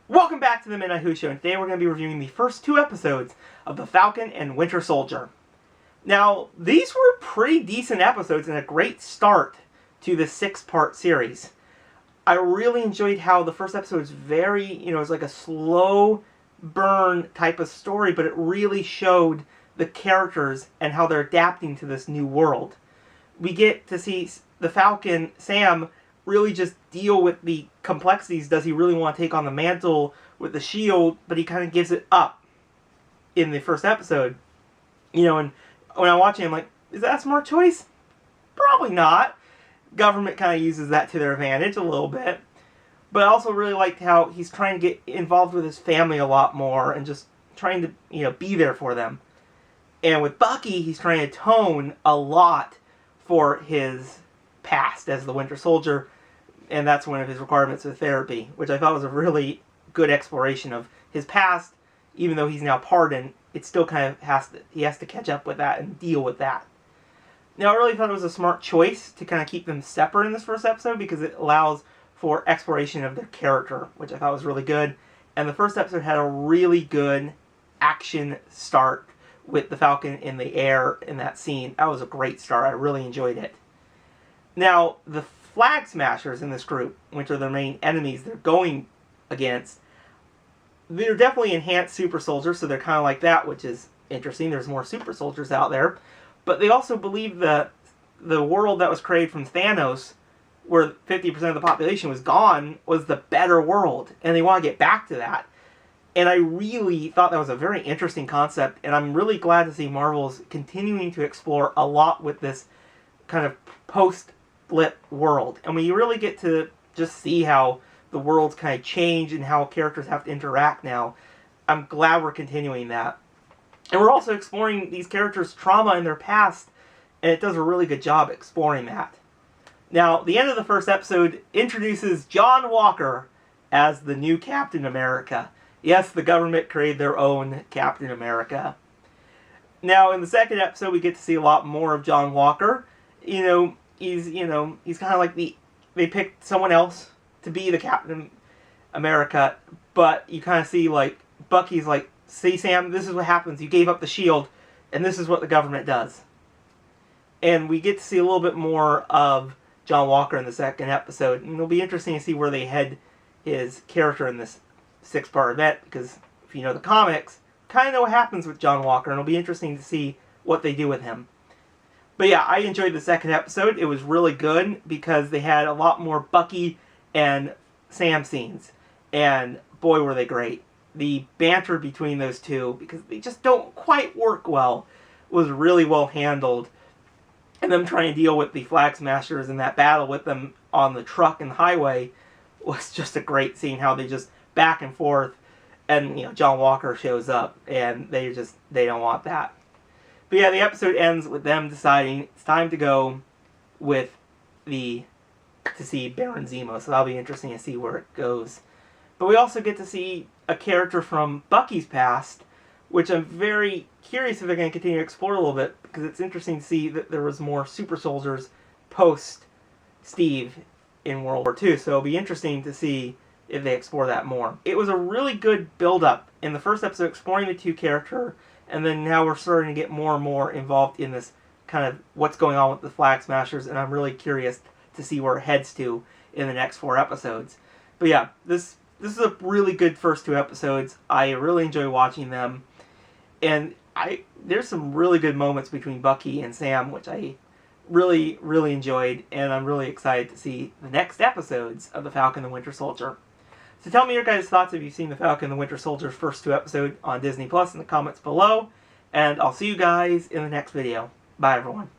Welcome back to the Midnight Who Show, and today we're going to be reviewing the first two episodes of The Falcon and Winter Soldier. Now, these were pretty decent episodes and a great start to the 6-part series. I really enjoyed how the first episode was very, it was like a slow burn type of story, but it really showed the characters and how they're adapting to this new world. We get to see the Falcon, Sam, really just deal with the complexities. Does he really want to take on the mantle with the shield? But he kind of gives it up in the first episode. And when I'm watching, I'm like, is that a smart choice? Probably not. Government kind of uses that to their advantage a little bit. But I also really liked how he's trying to get involved with his family a lot more and just trying to, be there for them. And with Bucky, he's trying to atone a lot for his past as the Winter Soldier. And that's one of his requirements of therapy, which I thought was a really good exploration of his past. Even though he's now pardoned, it still kind of he has to catch up with that and deal with that. Now, I really thought it was a smart choice to kind of keep them separate in this first episode because it allows for exploration of their character, which I thought was really good. And the first episode had a really good action start with the Falcon in the air in that scene. That was a great start. I really enjoyed it. Now, the Flag Smashers in this group, which are their main enemies they're going against, they're definitely enhanced super soldiers, so they're kind of like that, which is interesting. There's more super soldiers out there. But they also believe the world that was created from Thanos, where 50% of the population was gone, was the better world. And they want to get back to that. And I really thought that was a very interesting concept. And I'm really glad to see Marvel's continuing to explore a lot with this kind of post-blip world. And we really get to just see how the worlds kind of change and how characters have to interact now. I'm glad we're continuing that. And we're also exploring these characters' trauma in their past, and it does a really good job exploring that. Now, the end of the first episode introduces John Walker as the new Captain America. Yes, the government created their own Captain America. Now, in the second episode, we get to see a lot more of John Walker. He's kind of like they picked someone else to be the Captain America, but you kind of see, like, Bucky's like, see, Sam, this is what happens. You gave up the shield, and this is what the government does. And we get to see a little bit more of John Walker in the second episode, and it'll be interesting to see where they head his character in this 6-part event, because if you know the comics, kind of know what happens with John Walker, and it'll be interesting to see what they do with him. But yeah, I enjoyed the second episode. It was really good because they had a lot more Bucky and Sam scenes, and boy, were they great. The banter between those two, because they just don't quite work well, was really well handled. And them trying to deal with the Flag Smashers and that battle with them on the truck and the highway was just a great scene, how they just back and forth. And, John Walker shows up, and they don't want that. But yeah, the episode ends with them deciding it's time to go to see Baron Zemo, so that'll be interesting to see where it goes. But we also get to see a character from Bucky's past, which I'm very curious if they're going to continue to explore a little bit, because it's interesting to see that there was more super soldiers post-Steve in World War II, so it'll be interesting to see if they explore that more. It was a really good build-up in the first episode, exploring the two characters, and then now we're starting to get more and more involved in this kind of what's going on with the Flag Smashers, and I'm really curious to see where it heads to in the next 4 episodes. But yeah, this is a really good first 2 episodes. I really enjoy watching them. And there's some really good moments between Bucky and Sam, which I really, really enjoyed. And I'm really excited to see the next episodes of The Falcon and the Winter Soldier. So tell me your guys' thoughts if you've seen The Falcon and the Winter Soldier's first 2 episodes on Disney Plus in the comments below. And I'll see you guys in the next video. Bye, everyone.